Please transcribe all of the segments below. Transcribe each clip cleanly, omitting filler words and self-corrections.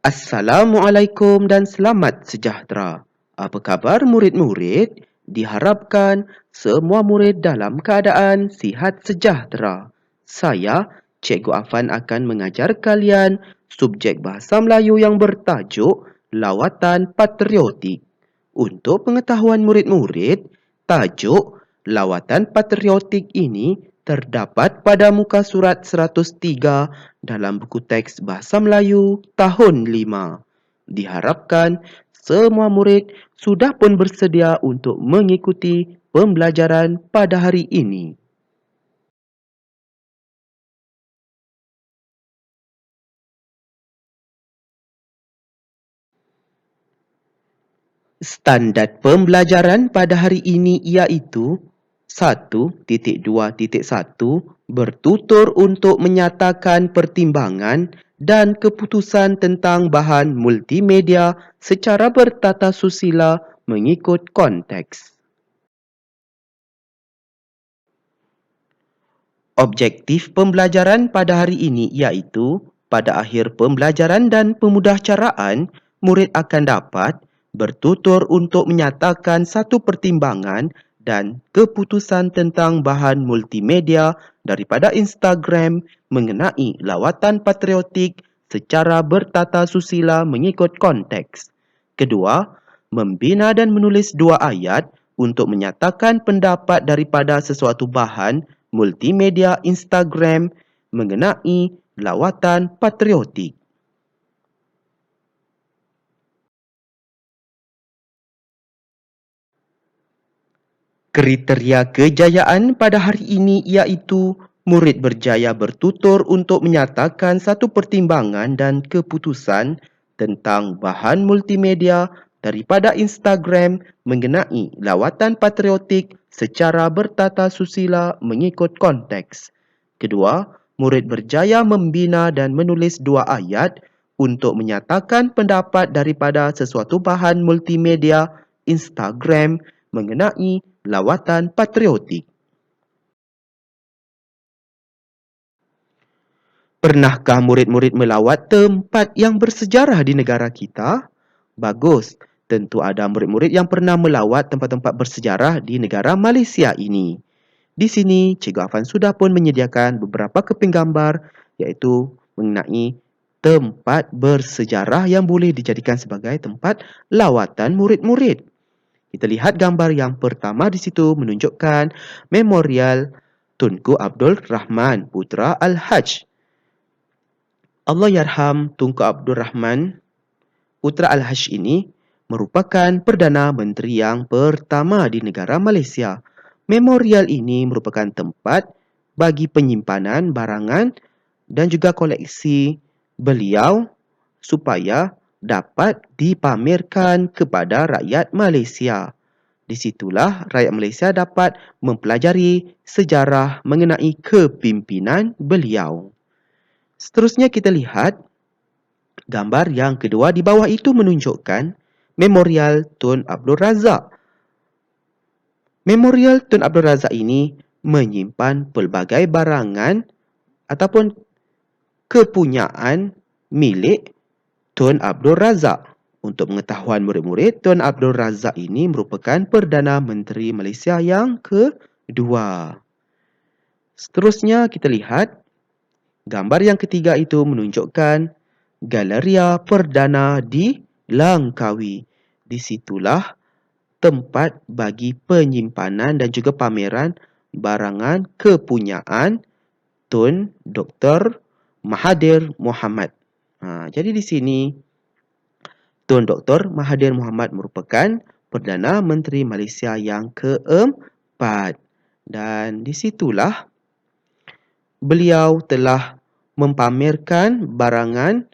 Assalamualaikum dan selamat sejahtera. Apa khabar murid-murid? Diharapkan semua murid dalam keadaan sihat sejahtera. Saya, Cikgu Afan akan mengajar kalian subjek Bahasa Melayu yang bertajuk Lawatan Patriotik. Untuk pengetahuan murid-murid, tajuk Lawatan Patriotik ini terdapat pada muka surat 103 dalam buku teks Bahasa Melayu tahun 5. Diharapkan semua murid sudah pun bersedia untuk mengikuti pembelajaran pada hari ini. Standard pembelajaran pada hari ini iaitu 1.2.1 bertutur untuk menyatakan pertimbangan dan keputusan tentang bahan multimedia secara bertata susila mengikut konteks. Objektif pembelajaran pada hari ini iaitu pada akhir pembelajaran dan pemudahcaraan, murid akan dapat bertutur untuk menyatakan satu pertimbangan dan keputusan tentang bahan multimedia daripada Instagram mengenai lawatan patriotik secara bertata susila mengikut konteks. Kedua, membina dan menulis dua ayat untuk menyatakan pendapat daripada sesuatu bahan multimedia Instagram mengenai lawatan patriotik. Kriteria kejayaan pada hari ini iaitu murid berjaya bertutur untuk menyatakan satu pertimbangan dan keputusan tentang bahan multimedia daripada Instagram mengenai lawatan patriotik secara bertata susila mengikut konteks. Kedua, murid berjaya membina dan menulis dua ayat untuk menyatakan pendapat daripada sesuatu bahan multimedia Instagram mengenai lawatan patriotik. Pernahkah murid-murid melawat tempat yang bersejarah di negara kita? Bagus, tentu ada murid-murid yang pernah melawat tempat-tempat bersejarah di negara Malaysia ini. Di sini, Cikgu Afan sudah pun menyediakan beberapa keping gambar iaitu mengenai tempat bersejarah yang boleh dijadikan sebagai tempat lawatan murid-murid. Kita lihat gambar yang pertama di situ menunjukkan Memorial Tunku Abdul Rahman Putra Al-Haj. Allahyarham Tunku Abdul Rahman Putra Al-Haj ini merupakan Perdana Menteri yang pertama di negara Malaysia. Memorial ini merupakan tempat bagi penyimpanan barangan dan juga koleksi beliau supaya dapat dipamerkan kepada rakyat Malaysia. Di situlah rakyat Malaysia dapat mempelajari sejarah mengenai kepimpinan beliau. Seterusnya kita lihat gambar yang kedua di bawah itu menunjukkan Memorial Tun Abdul Razak. Memorial Tun Abdul Razak ini menyimpan pelbagai barangan ataupun kepunyaan milik Tun Abdul Razak. Untuk pengetahuan murid-murid, Tun Abdul Razak ini merupakan Perdana Menteri Malaysia yang kedua. Seterusnya kita lihat gambar yang ketiga itu menunjukkan Galeria Perdana di Langkawi. Di situlah tempat bagi penyimpanan dan juga pameran barangan kepunyaan Tun Dr. Mahathir Mohamad. Jadi di sini Tun Dr. Mahathir Mohamad merupakan Perdana Menteri Malaysia yang keempat. Dan di situlah beliau telah mempamerkan barangan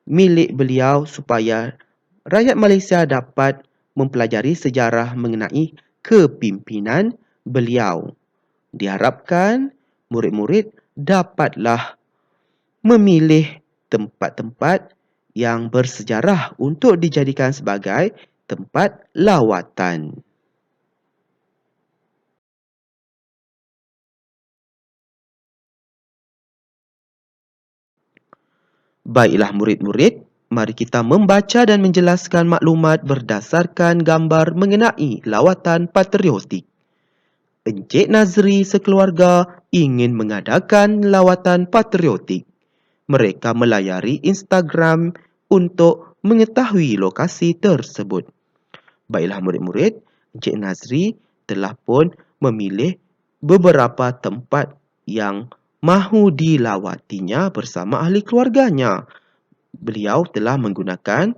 milik beliau supaya rakyat Malaysia dapat mempelajari sejarah mengenai kepimpinan beliau. Diharapkan murid-murid dapatlah memilih tempat-tempat yang bersejarah untuk dijadikan sebagai tempat lawatan. Baiklah murid-murid, mari kita membaca dan menjelaskan maklumat berdasarkan gambar mengenai lawatan patriotik. Encik Nazri sekeluarga ingin mengadakan lawatan patriotik. Mereka melayari Instagram untuk mengetahui lokasi tersebut. Baiklah murid-murid, Encik Nazri telah pun memilih beberapa tempat yang mahu dilawatinya bersama ahli keluarganya. Beliau telah menggunakan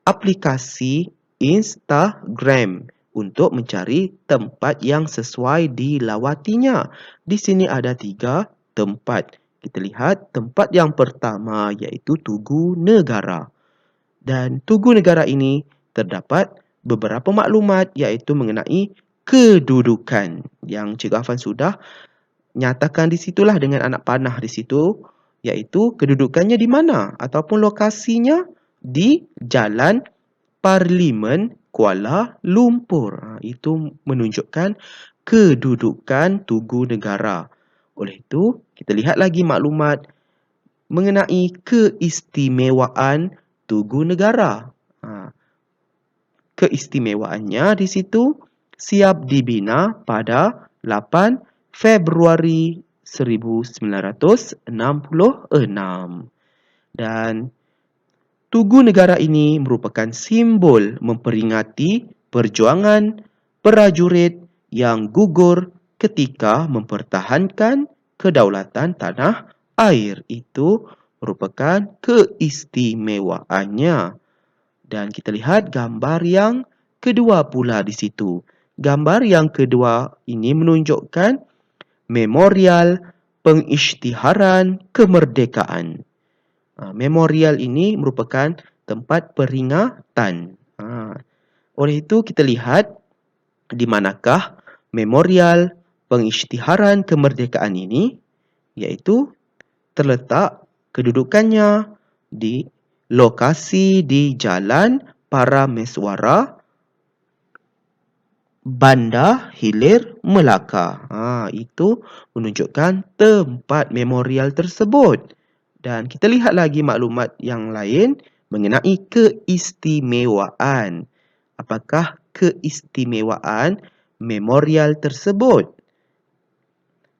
aplikasi Instagram untuk mencari tempat yang sesuai dilawatinya. Di sini ada 3 tempat. Kita lihat tempat yang pertama iaitu Tugu Negara. Dan Tugu Negara ini terdapat beberapa maklumat iaitu mengenai kedudukan yang Cikgu Afan sudah nyatakan di situlah dengan anak panah di situ, iaitu kedudukannya di mana ataupun lokasinya di Jalan Parlimen Kuala Lumpur. Itu menunjukkan kedudukan Tugu Negara. Oleh itu, kita lihat lagi maklumat mengenai keistimewaan Tugu Negara. Keistimewaannya di situ siap dibina pada 8 Februari 1966. Dan Tugu Negara ini merupakan simbol memperingati perjuangan prajurit yang gugur ketika mempertahankan kedaulatan tanah air. Itu merupakan keistimewaannya. Dan kita lihat gambar yang kedua pula di situ. Gambar yang kedua ini menunjukkan memorial pengisytiharan kemerdekaan. Memorial ini merupakan tempat peringatan. Oleh itu kita lihat di manakah memorial pengisytiharan kemerdekaan ini, iaitu terletak kedudukannya di lokasi di Jalan Parameswara, Bandar Hilir, Melaka. Itu menunjukkan tempat memorial tersebut. Dan kita lihat lagi maklumat yang lain mengenai keistimewaan. Apakah keistimewaan memorial tersebut?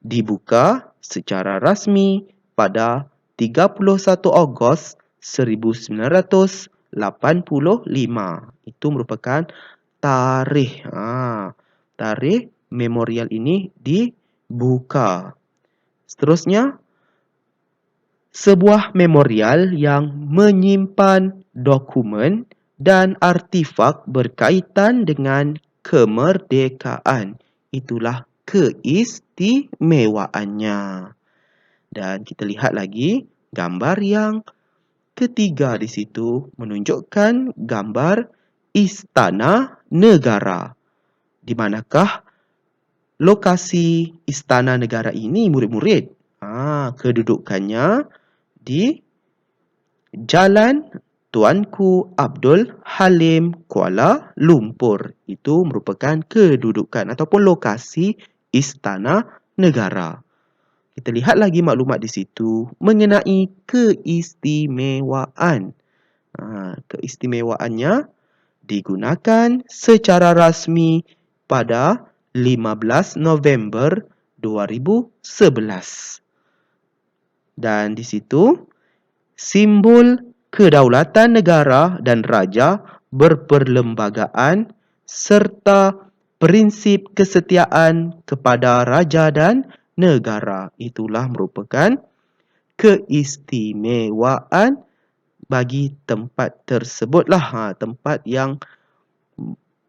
Dibuka secara rasmi pada 31 Ogos 1985. Itu merupakan tarikh. Tarikh memorial ini dibuka. Seterusnya, sebuah memorial yang menyimpan dokumen dan artifak berkaitan dengan kemerdekaan. Itulah keistimewaannya. Dan kita lihat lagi gambar yang ketiga di situ menunjukkan gambar Istana Negara. Di manakah lokasi Istana Negara ini, murid-murid? Kedudukannya di Jalan Tuanku Abdul Halim, Kuala Lumpur. Itu merupakan kedudukan ataupun lokasi Istana Negara. Kita lihat lagi maklumat di situ mengenai keistimewaan. Keistimewaannya digunakan secara rasmi pada 15 November 2011. Dan di situ simbol kedaulatan negara dan raja berperlembagaan serta prinsip kesetiaan kepada raja dan negara. Itulah merupakan keistimewaan bagi tempat tersebutlah. Tempat yang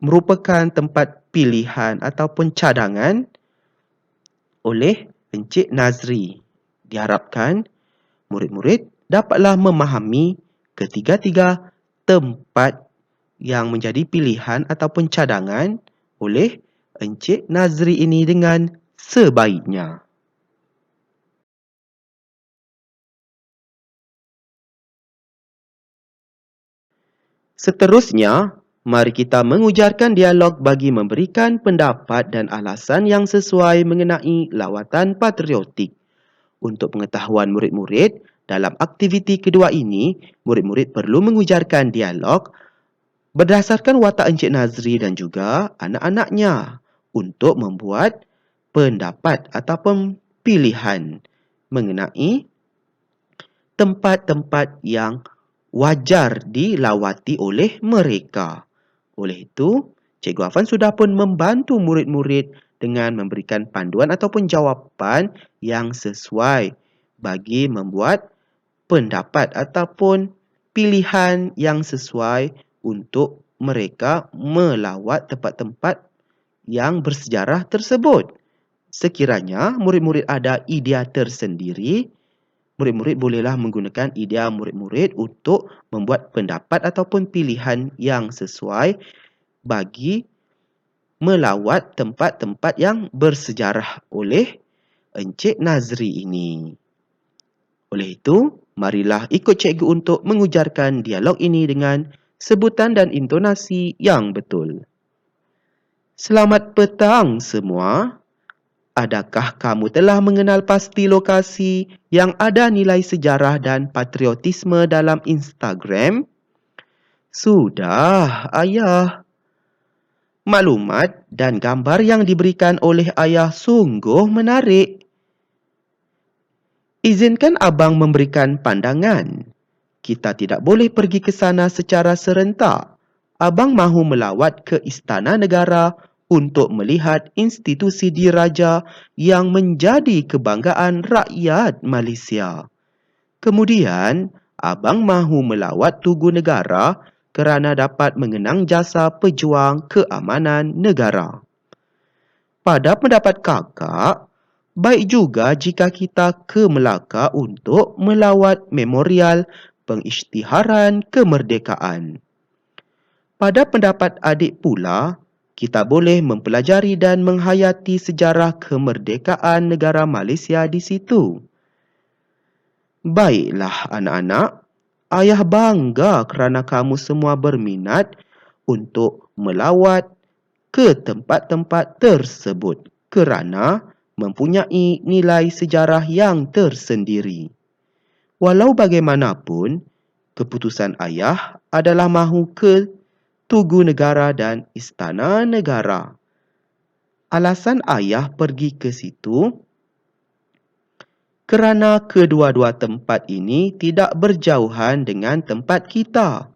merupakan tempat pilihan ataupun cadangan oleh Encik Nazri. Diharapkan murid-murid dapatlah memahami ketiga-tiga tempat yang menjadi pilihan ataupun cadangan oleh Encik Nazri ini dengan sebaiknya. Seterusnya, mari kita mengujarkan dialog bagi memberikan pendapat dan alasan yang sesuai mengenai lawatan patriotik. Untuk pengetahuan murid-murid, Dalam aktiviti kedua ini, murid-murid perlu mengujarkan dialog berdasarkan watak Encik Nazri dan juga anak-anaknya untuk membuat pendapat ataupun pilihan mengenai tempat-tempat yang wajar dilawati oleh mereka. Oleh itu, Cikgu Afan sudah pun membantu murid-murid dengan memberikan panduan ataupun jawapan yang sesuai bagi membuat pendapat ataupun pilihan yang sesuai untuk mereka melawat tempat-tempat yang bersejarah tersebut. Sekiranya murid-murid ada idea tersendiri, murid-murid bolehlah menggunakan idea murid-murid untuk membuat pendapat ataupun pilihan yang sesuai bagi melawat tempat-tempat yang bersejarah oleh Encik Nazri ini. Oleh itu, marilah ikut cikgu untuk mengujarkan dialog ini dengan sebutan dan intonasi yang betul. Selamat petang semua. Adakah kamu telah mengenal pasti lokasi yang ada nilai sejarah dan patriotisme dalam Instagram? Sudah, Ayah. Maklumat dan gambar yang diberikan oleh Ayah sungguh menarik. Izinkan Abang memberikan pandangan. Kita tidak boleh pergi ke sana secara serentak. Abang mahu melawat ke Istana Negara untuk melihat institusi diraja yang menjadi kebanggaan rakyat Malaysia. Kemudian, Abang mahu melawat Tugu Negara kerana dapat mengenang jasa pejuang keamanan negara. Pada pendapat kakak, baik juga jika kita ke Melaka untuk melawat memorial pengisytiharan kemerdekaan. Pada pendapat adik pula, kita boleh mempelajari dan menghayati sejarah kemerdekaan negara Malaysia di situ. Baiklah anak-anak, Ayah bangga kerana kamu semua berminat untuk melawat ke tempat-tempat tersebut kerana mempunyai nilai sejarah yang tersendiri. Walau bagaimanapun, keputusan Ayah adalah mahu ke Tugu Negara dan Istana Negara. Alasan Ayah pergi ke situ kerana kedua-dua tempat ini tidak berjauhan dengan tempat kita.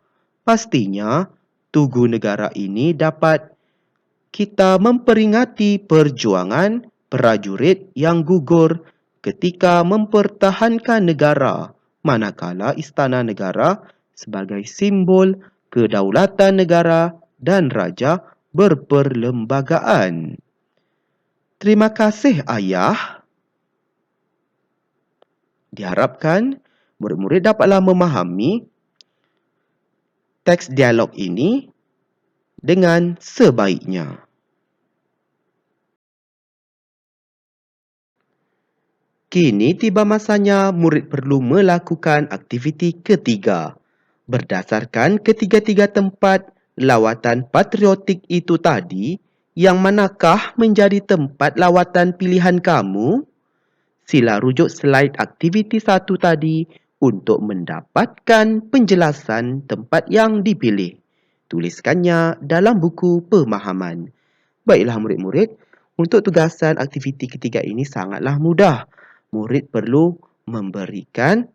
Pastinya, Tugu Negara ini dapat kita memperingati perjuangan prajurit yang gugur ketika mempertahankan negara, manakala Istana Negara sebagai simbol kedaulatan negara dan raja berperlembagaan. Terima kasih, Ayah. Diharapkan murid-murid dapatlah memahami teks dialog ini dengan sebaiknya. Kini tiba masanya murid perlu melakukan aktiviti ketiga. Berdasarkan ketiga-tiga tempat lawatan patriotik itu tadi, yang manakah menjadi tempat lawatan pilihan kamu? Sila rujuk slide aktiviti 1 tadi untuk mendapatkan penjelasan tempat yang dipilih. Tuliskannya dalam buku pemahaman. Baiklah murid-murid, untuk tugasan aktiviti ketiga ini sangatlah mudah. Murid perlu memberikan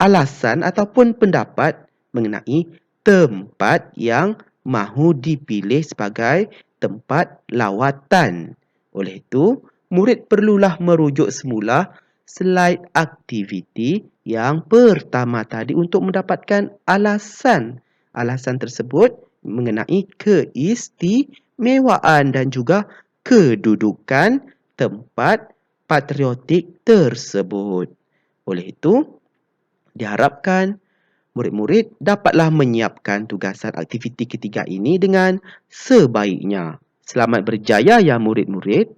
alasan ataupun pendapat mengenai tempat yang mahu dipilih sebagai tempat lawatan. Oleh itu, murid perlulah merujuk semula slide aktiviti yang pertama tadi untuk mendapatkan alasan. Alasan tersebut mengenai keistimewaan dan juga kedudukan tempat patriotik tersebut. Oleh itu, diharapkan murid-murid dapatlah menyiapkan tugasan aktiviti ketiga ini dengan sebaiknya. Selamat berjaya ya murid-murid.